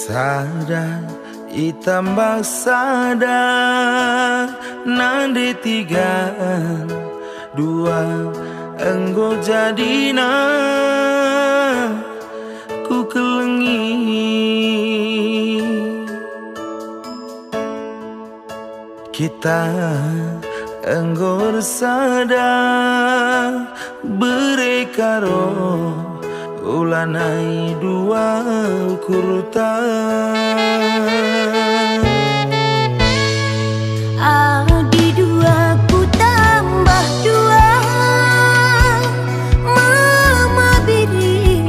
Sadar, itambah sadar, nande tiga dua enggo jadina ku kelengi. Kita enggo sadar berekaro ulanai dua kurutan. Adi dua ku tambah dua, mama biri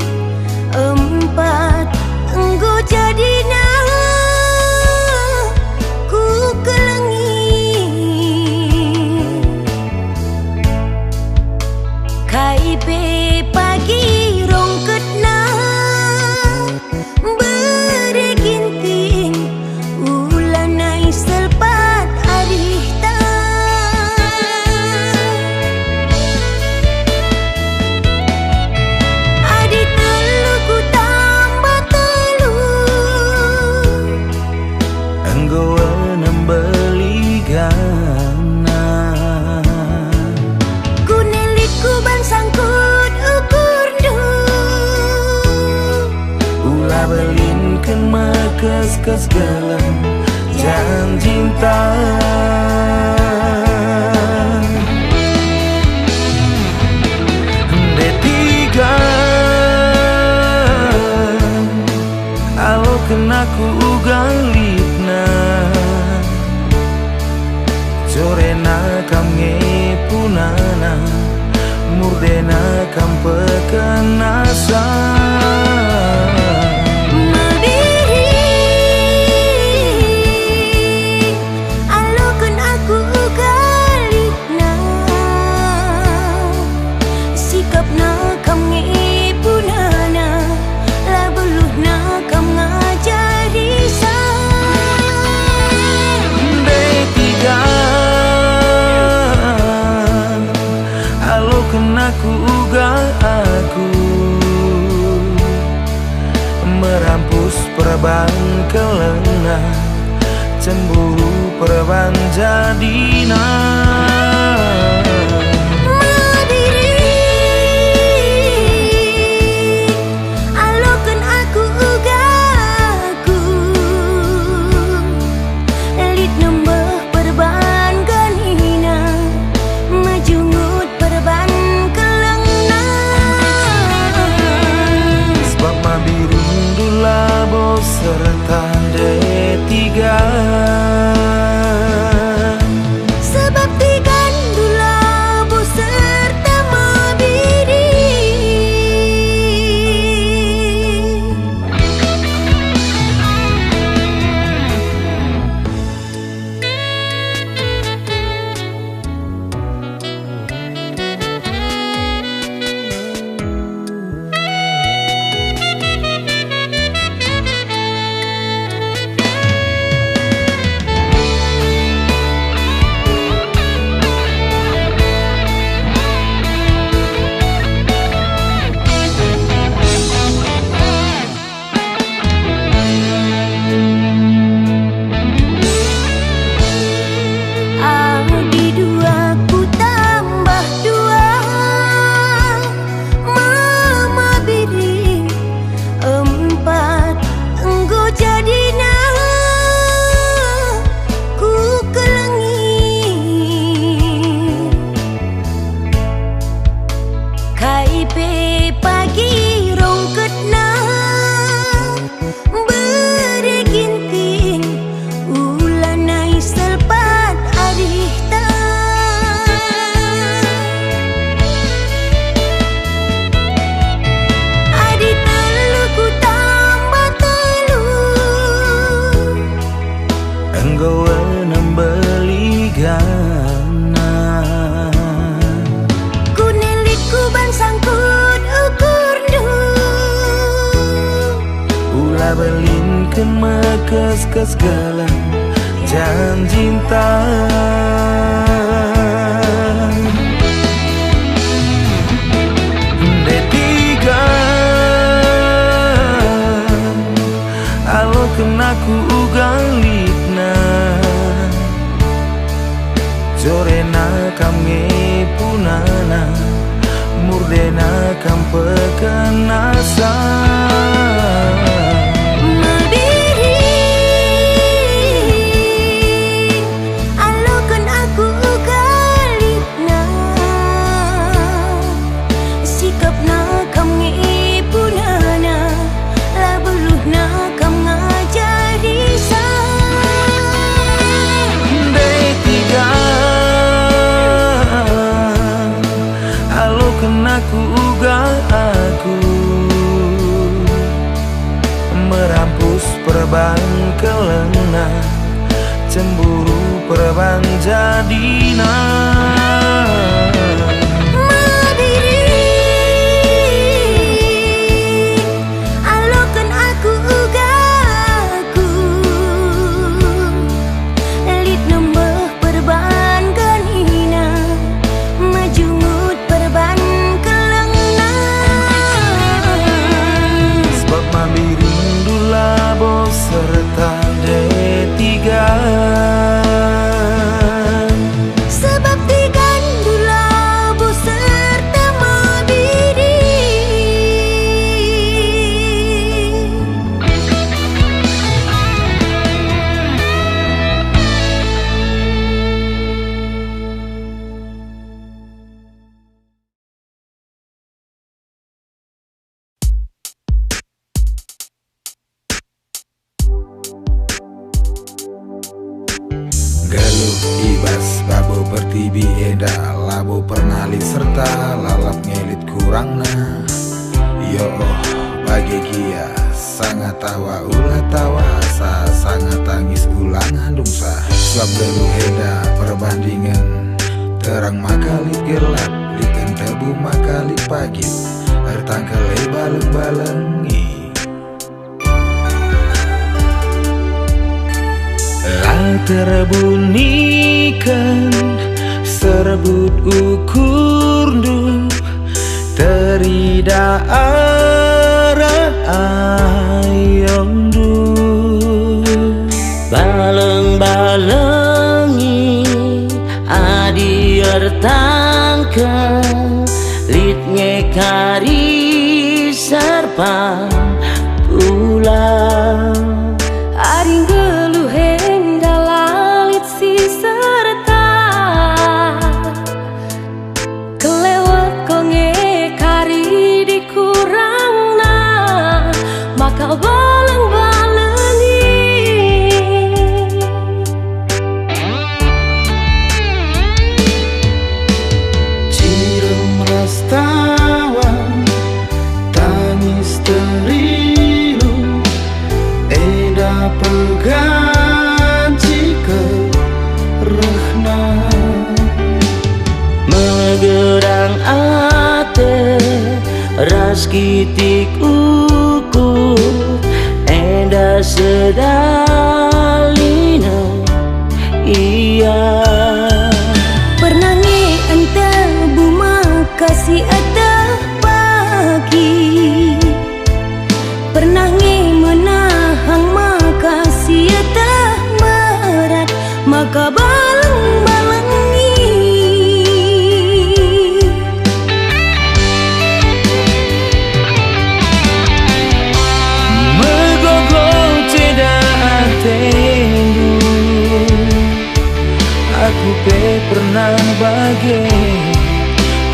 empat enggo jadina ku kelengi. KIP pagi belinkan makas-kas galang jangan cinta. D3 alo kenaku ugalipna corena kam ngepunana murdena kam pekenasa. Aku ugal aku merampus perban kelena cemburu perban jadina. Serta D3 sebab tiga dula bu serta mabiri. KIP pagi rongketna bereginting ulanai selpat arihta. Adi telu ku tambah telu enggo enam beligan. Belinkan makas-kas galang jangan cinta. D3 alo aku galipna jorena kam ngepunana murdena kam pekenasa merampus perban kelena cemburu perban jadina alokan aku ugaku lit nembeh perban ganina majungut perban kelena sebab mabiri labo serta D3 sebab digandu labo serta mabiri galuh ibas babo pertibi eda labo pernalit serta lalap ngelit kurangna yo bagi kia sangat tawa ulah tawa asa sangat tangis ulangan dungsa sebab galuh eda perbandingan terang makalit gelap likan tebu makalit pagi ertangkele baleng-balengi terbunyikan serbut ukurdu terida arah ayondu baleng-balengi adiar tangka litnge kari serpa pulang aring geluhen dalalit si serta kelewat konge kari dikurangna maka baleng-balengi cirem rastawa tangis terilu eda peganci kerehna megerang ate ras kitik ukur enda sedalina iya pernah nge ente buma kasih ada pagi pernah nge menahang makasih ada berat maka baleng-balengi megogo tidak tendu aku pernah bagi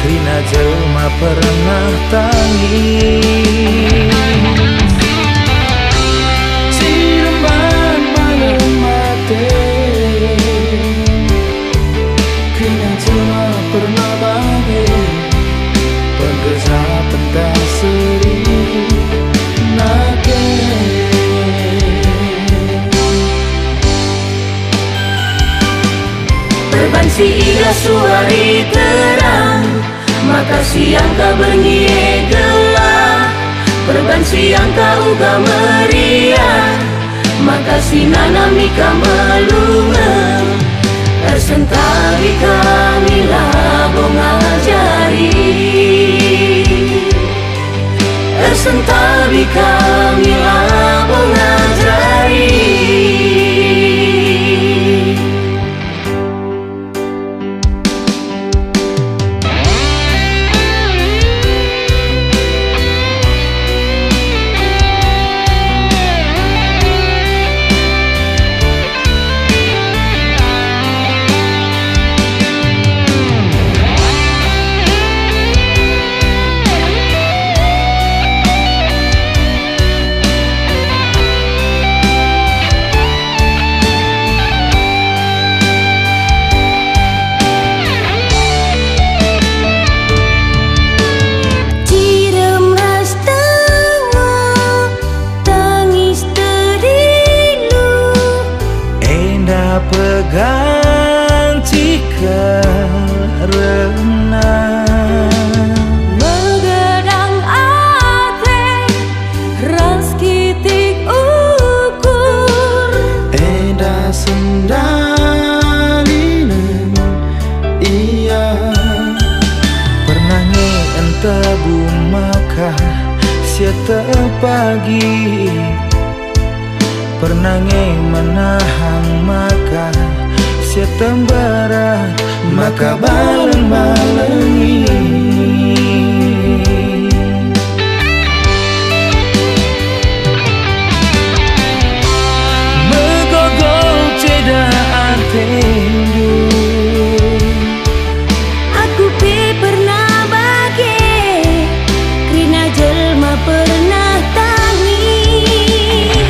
krina jelma pernah tangis cireman malam mate krina jelma pernah bagi penggesa tentang seri nake berbansi ila suari terang maka siang ka bernyi gelap berbansi yang ka uga meriah maka sinana mika melunga tersentari kami labo ngajari tersentari kami labo ngajari pagi pernah menahang maka setembara maka baleng-balengi megogol cedaan tendu Aku pernah bagi Krina jelma pernah tangis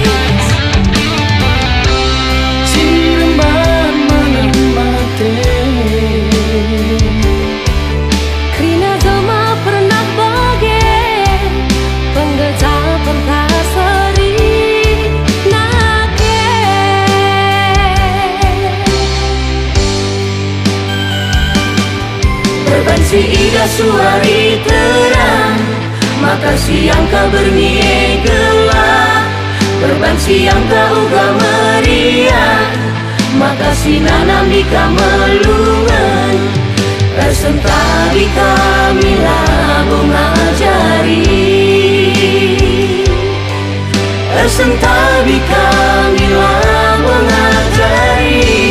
Ciremban malam mati Krina jelma pernah bagi Penggejapan kasari nake Berbansi ida suari terang maka siang ka bernie gelap Berbansi yang ka uga meriah maka sinana mika melungan Resentari kamila bunga jari Resentari kamila bunga jari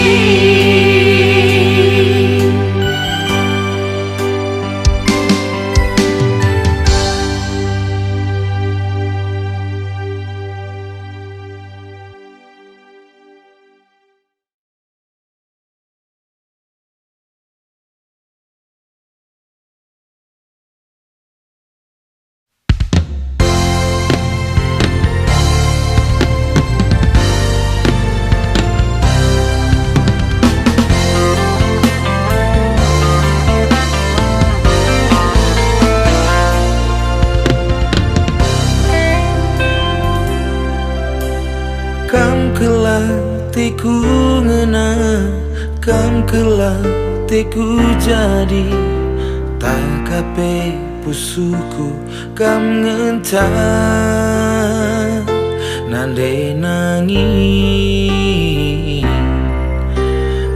Kam kelatiku ngena Kam kelatiku jadi Tak kape pusuku Kam ngentak Nande nangis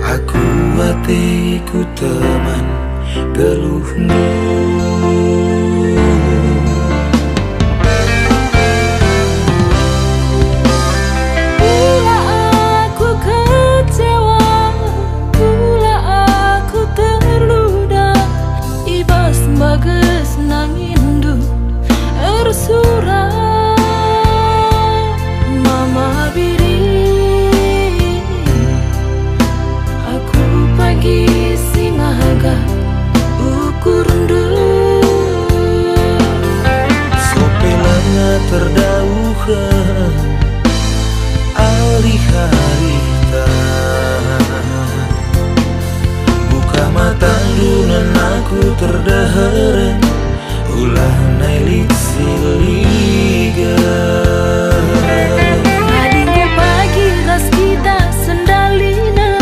Aku hatiku teman geluhmu Bagus nangindu ersurat mama biri aku pagi singaga ukur rendu sopelanya terdauhan alih-harita buka mata dunan aku terdaharen ulah nailik siliga adingku pagi ras kita sendalina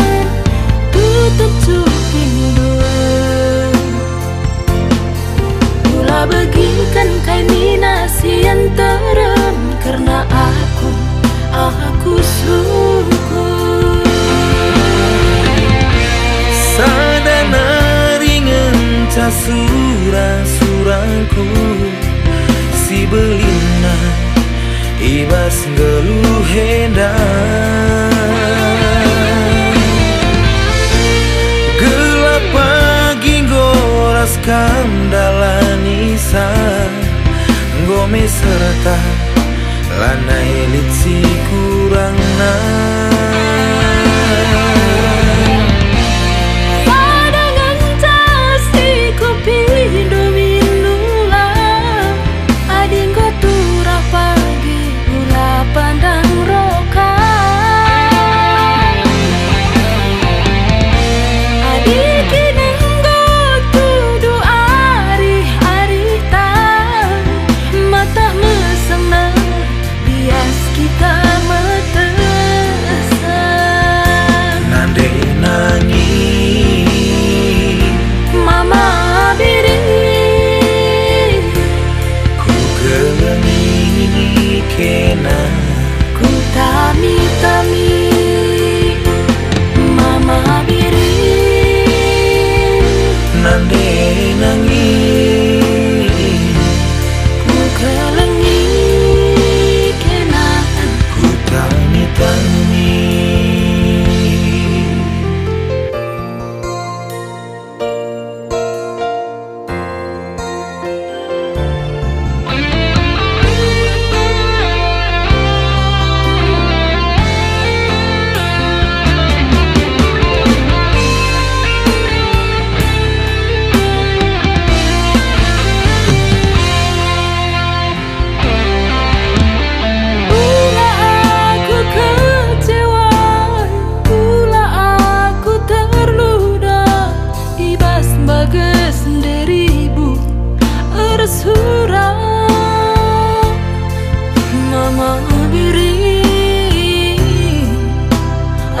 tutup cupindu ulah bagikan kainina sian terem karena aku syukur sadana ringan casura-surangku si belina ibas geluhenda gelap pagi goras kandalanisa ngome serta lana elit si kurang pandang roka adik nenggo tudu ari-arita mata mesem bias kita metes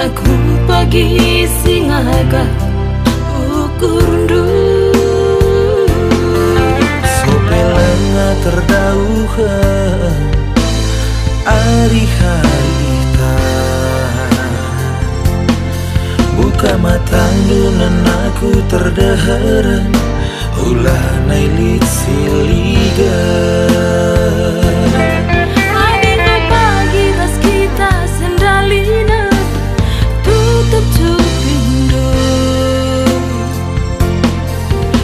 Aku pagi singaga ukurundu Sopelanga terdauhan Ari halita Buka matandu nan aku terdaharan Ulah nailit siliga Adinga pagi ras kita sendalina Tutup cupindo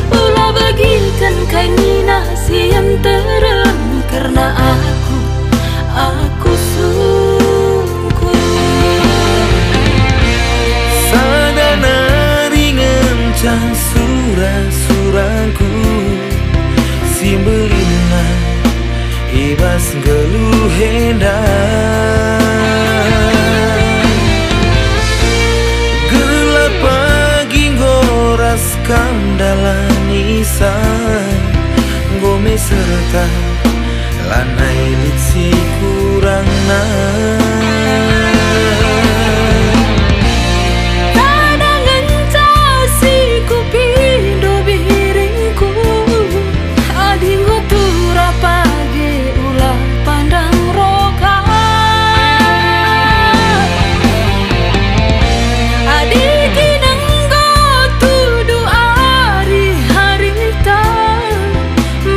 Ulah bagikan kainina siam terang Karena aku sungguh Sadana ringan can surah-surahku Simbelina ibas geluhenda Gelap pagi ngoras kamdalanisa Gome serta lanai litsi kurang Kadangan casi kupindo biringku Adinggo tura pagi ulah pandang roka Adiki nenggo tudu ari harita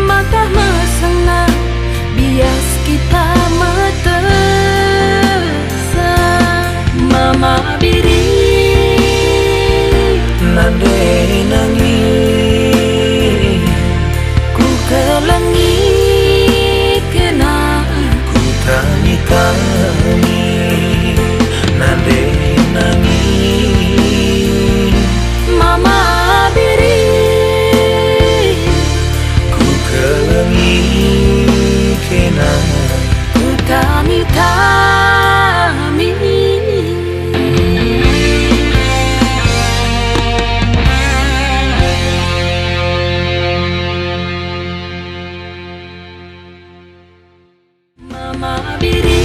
Mata mesena bias kita metesa Mama biri Nande nangi ku kelengi kena Ku tani-tani Nande nangi Mama biri Ku kelengi kena ku tami-tami Mama biri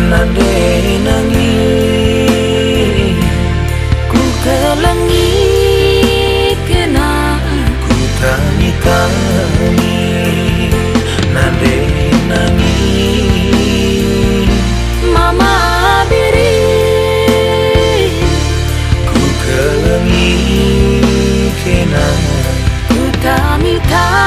Nande nangi ku kelengi kena Ku tani-tani Nande nangi Mama biri Ku kelengi kena ku tami-tami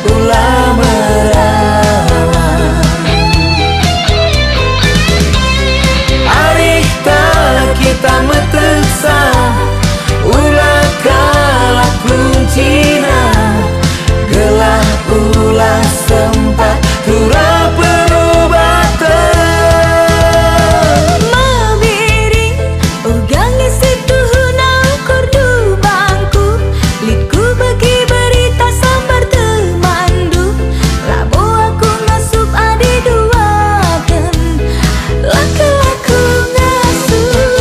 ulah merawan. Arita kita meteksa ulah kalah kuncina, gelah ulah sempat turah perubatan. Mabiri ugang isi tuhuna kordu bangku, liku bagi berita sambar temandu, labo aku ngasup adi duakan, laki-laku ngasup.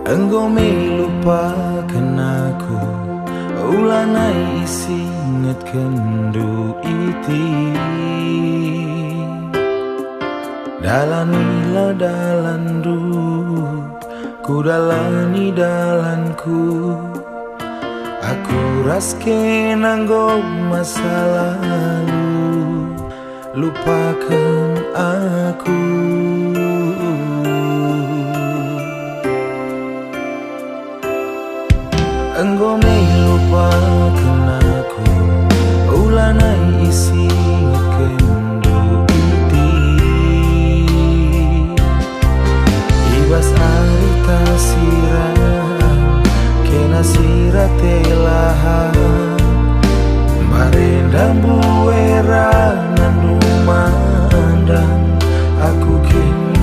Engkau melupakan aku, ulah naik singet kendu iti. Dalanilah dalandu, ku dalani dalanku. Aku raske nanggo masa lalu, lupakan aku. Engkau melupakan aku, ulah naik isi kendu iti. Ibas arita sirang, kena sirat telahan, marendang buera nandu mandang, aku kini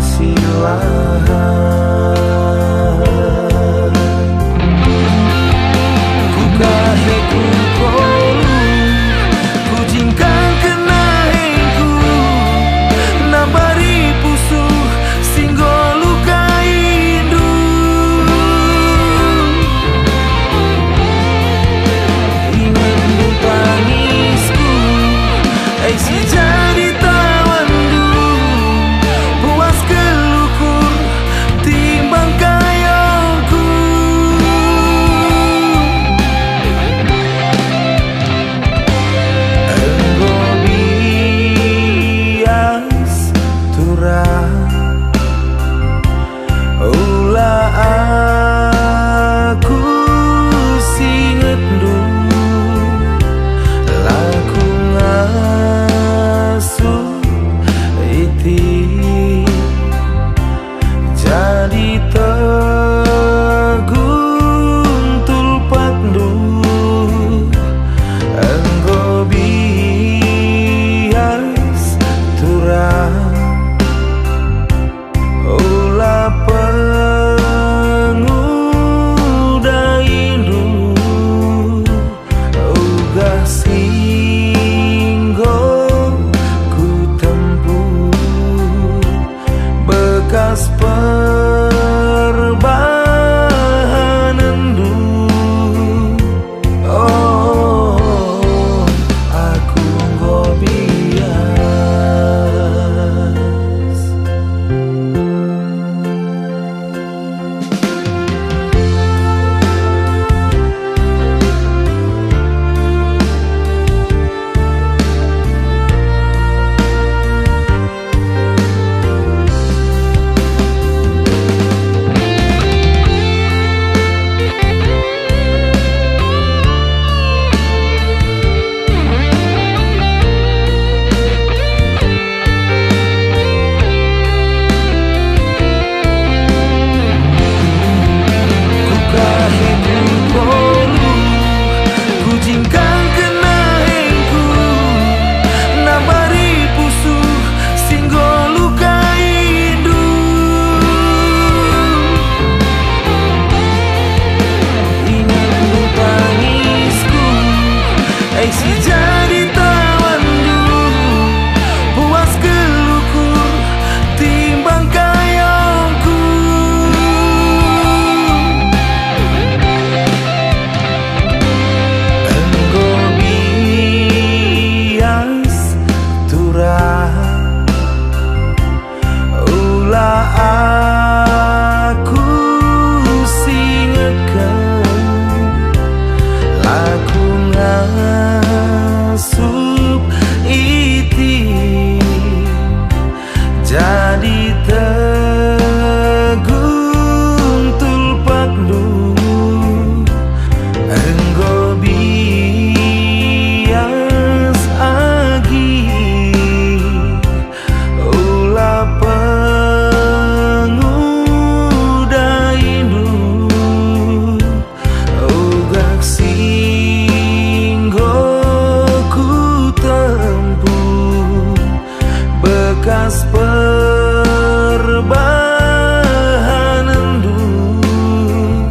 puas perbahanan dulu.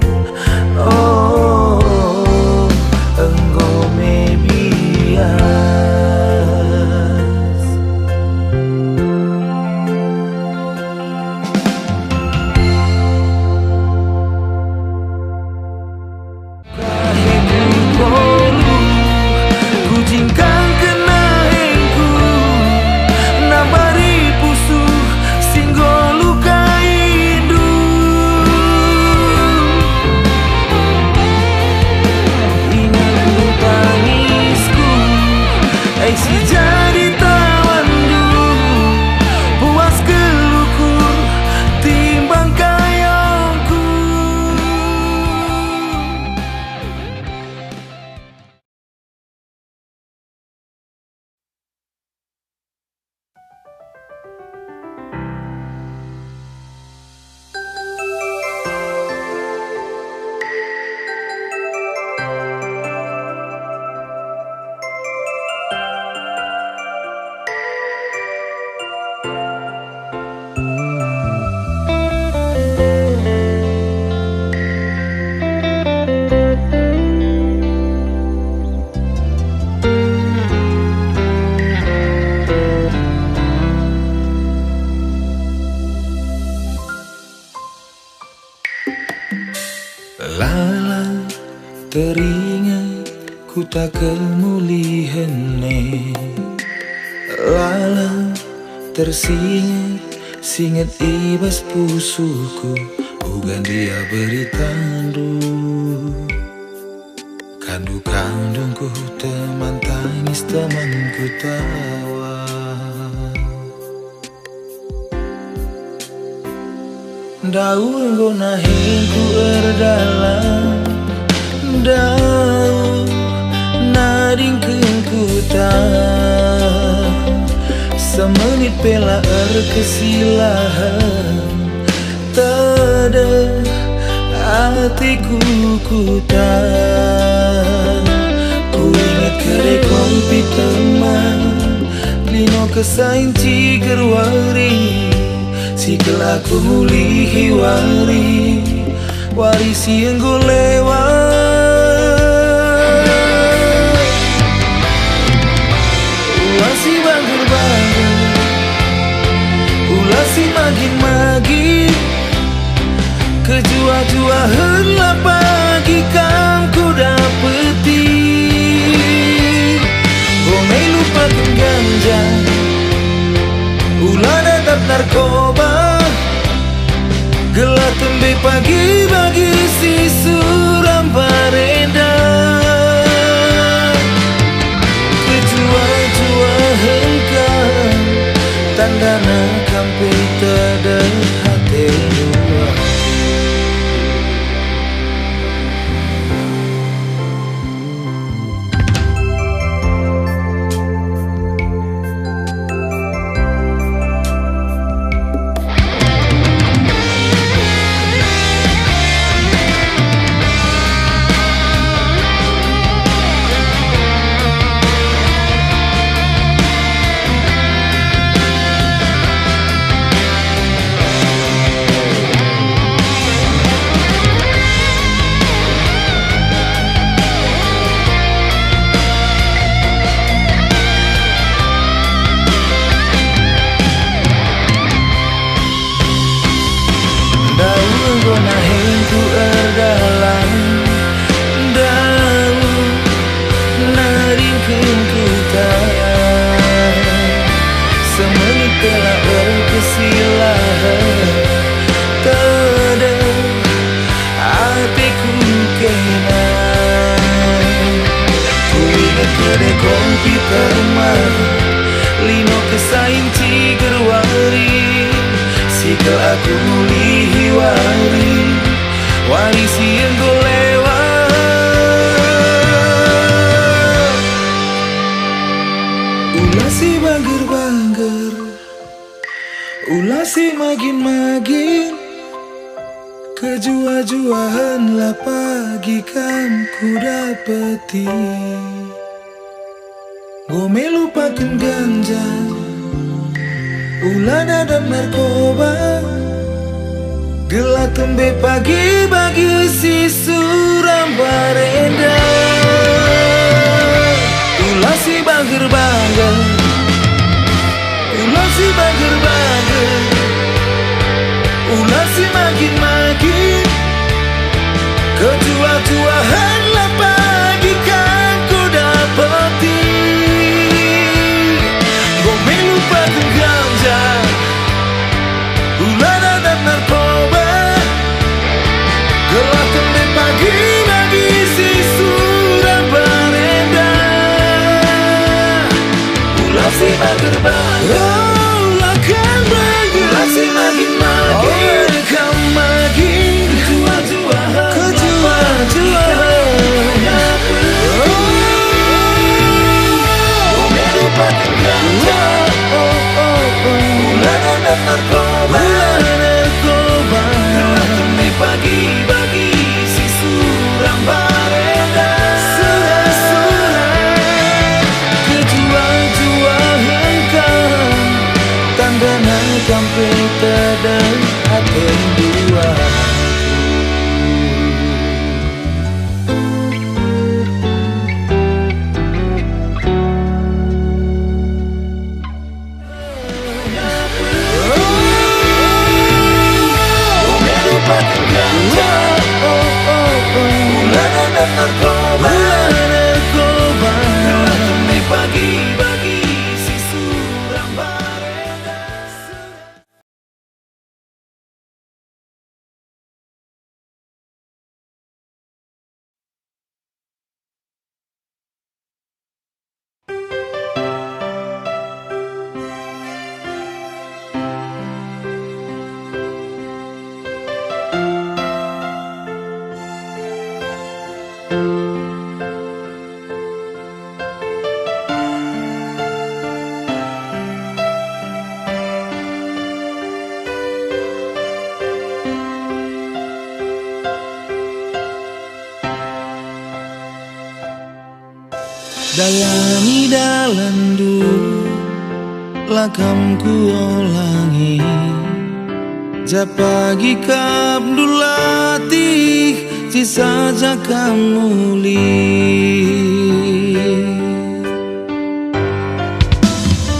Oh, engkau mebias. Kahitku kolu kucingkan kena hengku nabari pusuh singgo lukaidu. Ingat lu tangisku si jadi tawandu puas kelukur timbang kayongku. Lala teringat ku tak kemulihan. Lala tersingat singet ibas pusuku bukan dia beri tandu. Kandung-kandungku teman tangis temanku tawa. Daun gona hingku erdalam daun naring ku tak semenit pela kesilahan tada hatiku ku tak ku ingat kere kompi teman lino kesainci gerwari si kelaku mulihi wari warisi yang gue lewat. Ulasi bangger-bangger, ulasi magin-magin, kejua-juahan lah pagi kan ku dapeti. Gomei lupakan ganja, ulah datap narkoba, gelap tembe pagi bagi si suram pareda. Kejua-jua hengkang tandana kampe tada hati dua. Gona hingku erdalam daun naringkeun ku tak semenit telah berkesilahan tada hatiku kena ku ingat kede kompi teman lino kesainci gerwari sikal aku mulihi wari warisi yang gue lewat. Ulasi bangger-bangger, ulasi magin-magin, kejua-juahan lah pagi kan ku dapeti. Gue melupakan ganja, ulana dan narkoba. Gelap tembe pagi-pagi si suram barenda. Ulah si bangger-bangger, ulah si bangger-bangger, ulah si makin-makin. Ketua-tuahan lah pagi kan ku dapati. Gome lupakan ganja, ulana dan narkoba. Gelap tembe pagi-pagi si suram barenda. Ulah si bangger-bangger, ulah kan bangger, ulah si makin-makin. Makin ketua-tuahan, Gome lupakan ganja, ulana dan narkoba. Gelap tembe pagi-pagi si suram barenda. Ketua-tuahan kan tanda nang sampai tedang aten dua. Narkoba, gelap tembe pagi-pagi si suram barenda. Dalani dalandu lakam ku olangi. Japagi kabdulati sisa jakamuli.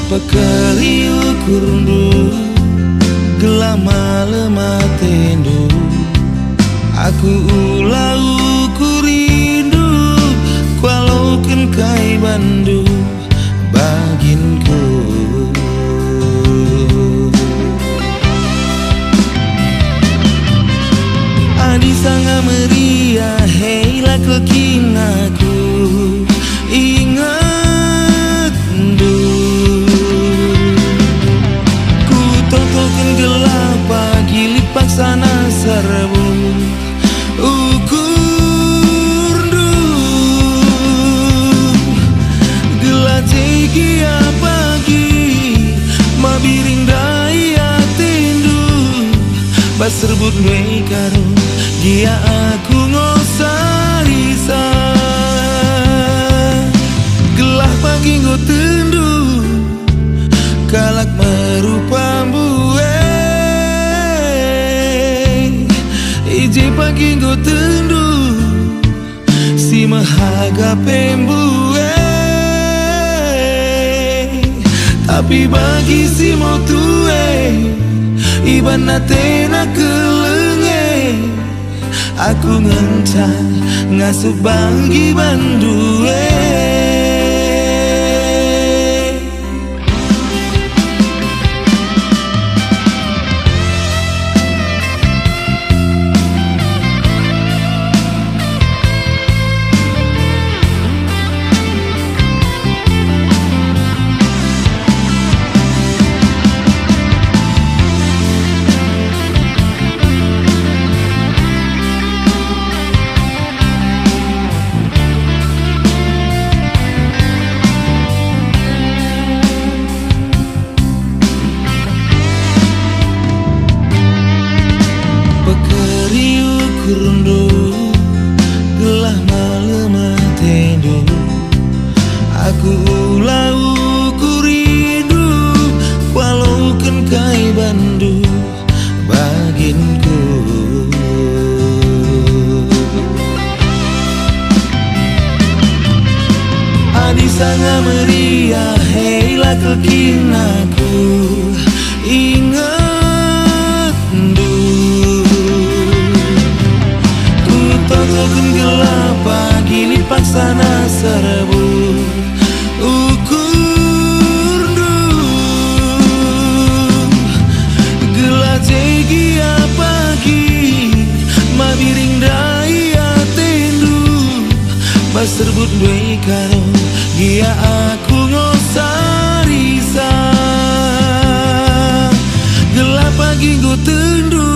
Pakari ukurundu gelama lematendu. Aku ulah ukurindu walau kan kai bandu baginku. Adi sanga meriah hei lah kekinaku ingat du. Ku totokan gelap pagi lipak sana serbu. Gia pagi mabiring daya tindu baserbut nwe karo gia aku ngosarisa. Gelah pagi ngo tendu kalak merupa buwe. Ije pagi ngo tendu si mahaga pembuwe. Tapi bagi si mau tue iban natena kelenge. Aku ngencang ngasup bagi bandue. serbut duwe karo dia aku ngosarisa gelap pagi go tendu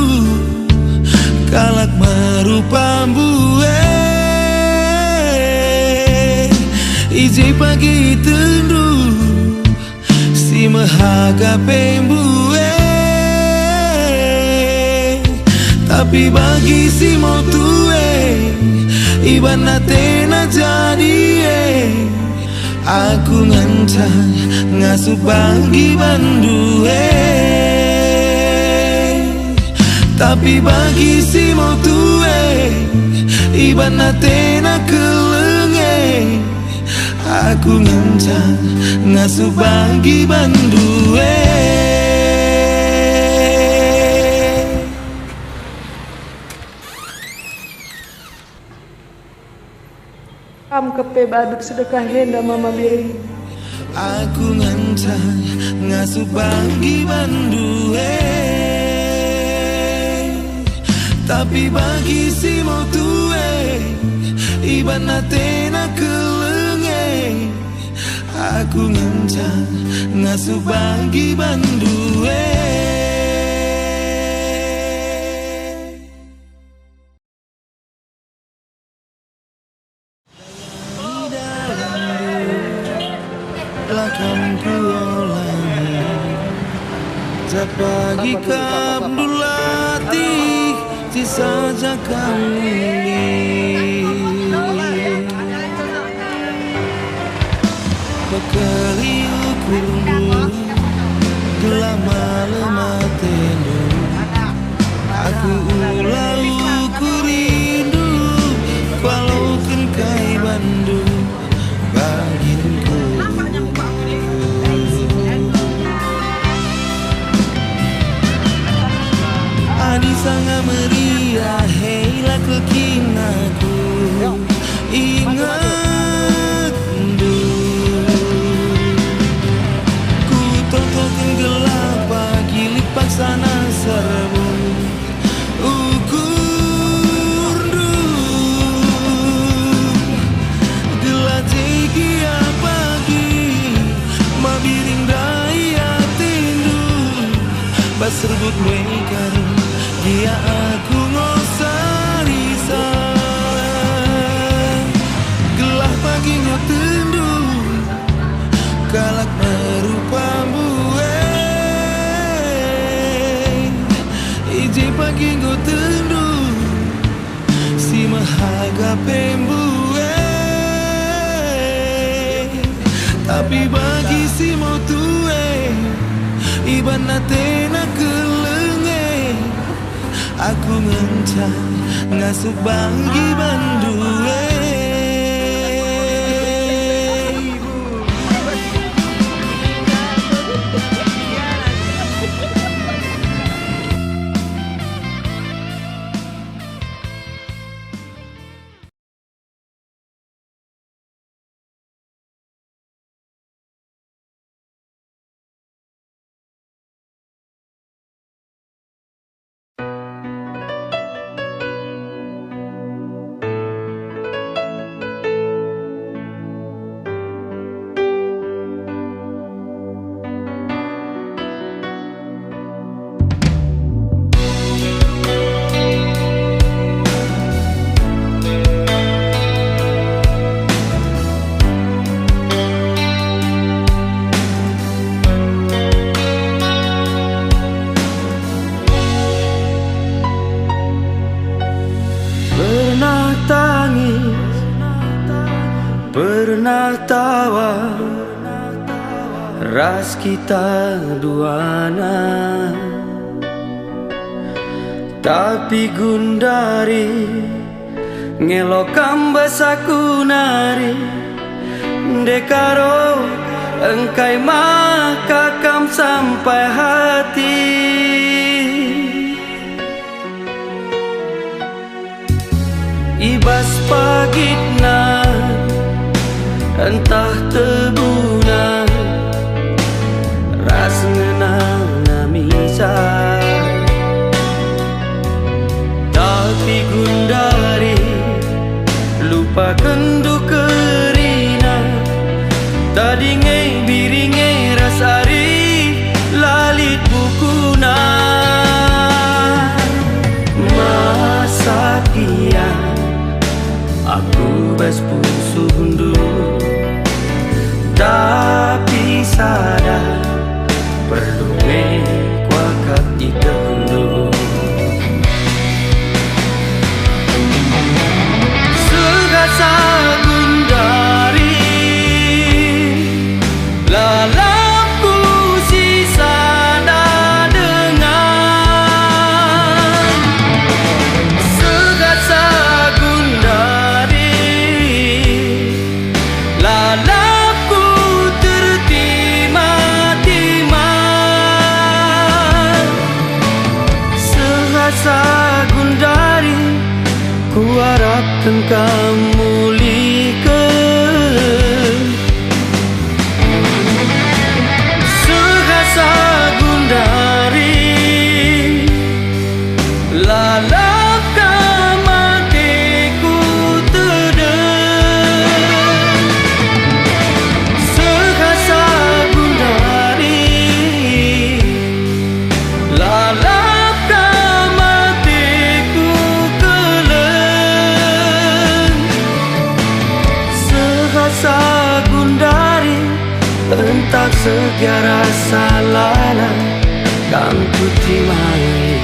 kalak merupa buwe ije pagi tendu si mahaga pembuwe tapi bagi si mau tuwe iban natena jadi aku ngancang ngasuh bagi banduwe tapi bagi si mau tuwe iban natena kelenge aku ngancang ngasuh bagi banduwe Kam kepe badut sedekah henda mama biri. aku ngancang ngasuh bagi banduwe tapi bagi si mau tuwe iban natena kelenge aku ngancang ngasuh bagi banduwe lakam kuolangi Zapagi kabdulati Cisa jakamuni Bekali ukurmu Gelama lematenu Aku ulah ukurindu Walau kenkai bandu Baginku Adi sangat meriah, hei lah kekinaku ingat ku tontokin gelap pagi lipat sana serbu ukur gelap jegi pagi mabiring daya tindu baserbut mekaru dia aku ngosarisa gelap pagi ngotendu kalak merupa buwe ije pagi ngotendu si mahaga pembuwe tapi bagi si mau tuwe iban natena kelenge aku ngencang ngasuh bagi banduwe pernah tawa ras kita duana tapi gundari ngelokam basaku nari dekaro engkai makakam sampai hati ibas pagitna entah tebuna ras ngenana misa tapi gundari lupakan duka Sehasa Gundari, ku harapkan kamu lihat. Sehasa Gundari, lalapkan matiku tedeng. Sehasa Gundari, lalapkan matiku keleng. Sehasa Gundari, entak segera salala kan ku timai.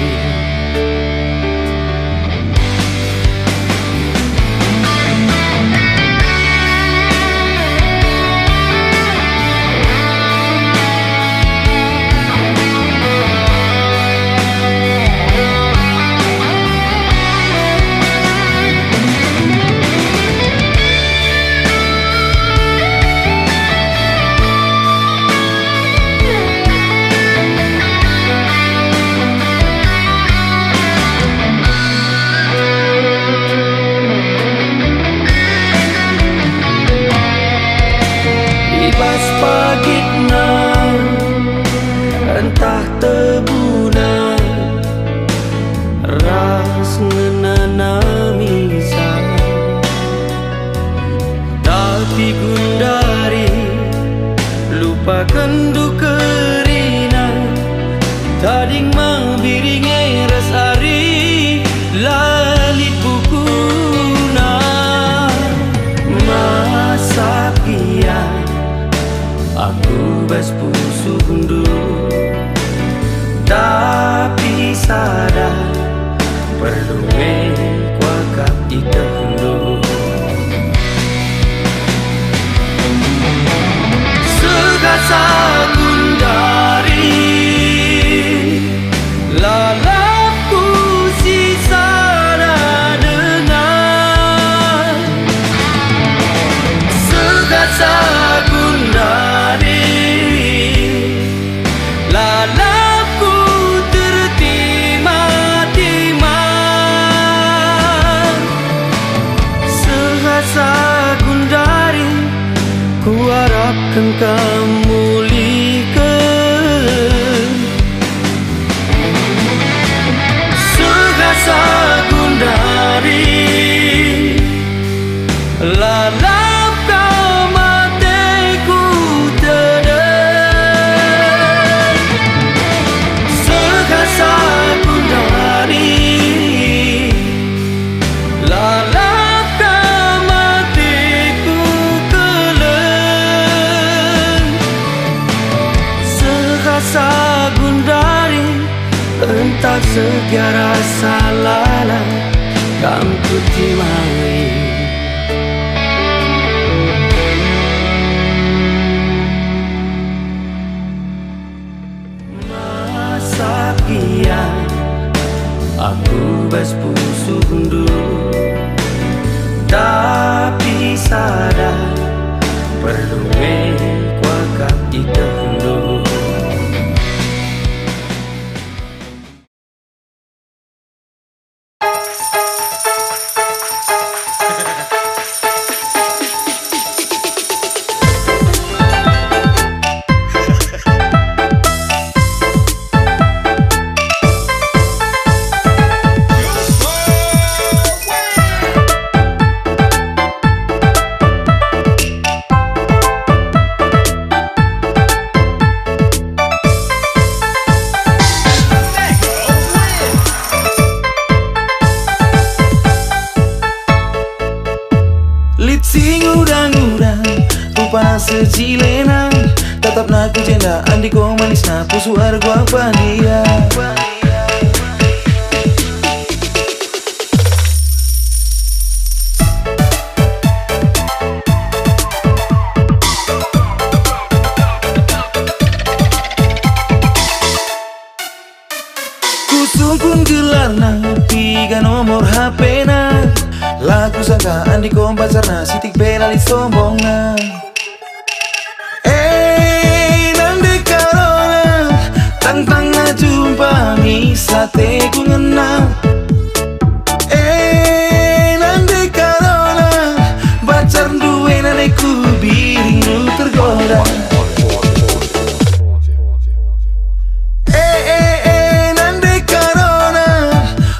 Ibas pagitna, entah tebuna, ras ngenana misa. Tapi Gundari, lupakan dukerina, tading mau biringai resari, lalit bukuna. Masa kian aku bas pusu gundu, tapi sadar perlu kuakap ikendu. Segasa Gundari, lalapku sisa dengar. Segasa Gundari, lalapku tertima-tima. Sehasa Gundari, ku harapkan kamu lihat. Sehasa Gundari, lalapkan matiku tedeng. Sehasa Gundari, lalapkan matiku keleng. Sehasa Gundari, entak segera salala kan ku timai. Masa kian aku bas pusu gundu, tapi sadar perlu kuakap ikendu. Sing udang-udang, rupa sejilena, tetap naku jenda, andi ko manis na pusu argo apa dia. Kusung pun gelarna, 3 nomor HP na. Laku sangka andi ko pacarna, sitik bela li sombongna. Nang dekarona, tantang na jumpa mi sate ku ngena. Nande karona bacar duwe nane ku biring tergoda. Nande karona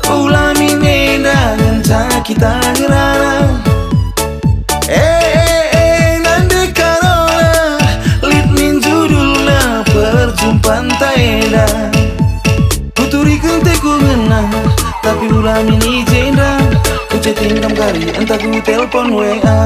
ulami nenda ngenta kita ngerana. Nande karona lit min judulna perjumpaan taenda. Kuturi kente ku ngena tapi ulah mini jenda. Ku chatting kam kali entah ku telpon WA.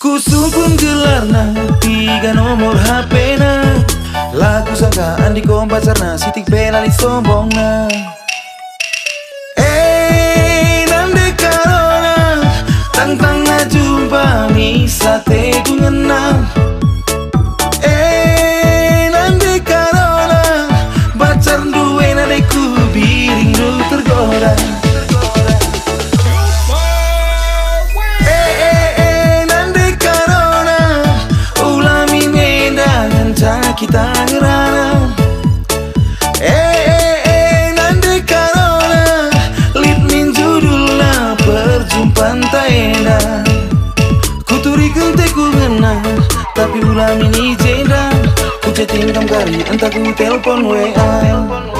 Kusumpun gelarna, 3 nomor HP na. Lagu sangkaan di kompas-arna, sitik bela di sombongna. Nande karona, tang-tang na jumpa mi sate ku ngena. Nande karona, bacar duwe nade ku biring du tergoda. Kita ngerana. Nande karona lit min judulna perjumpaan taenda. Kuturi kente ku ngena tapi ulah mini jenda. Ku chatting kam kali entah ku telpon WA.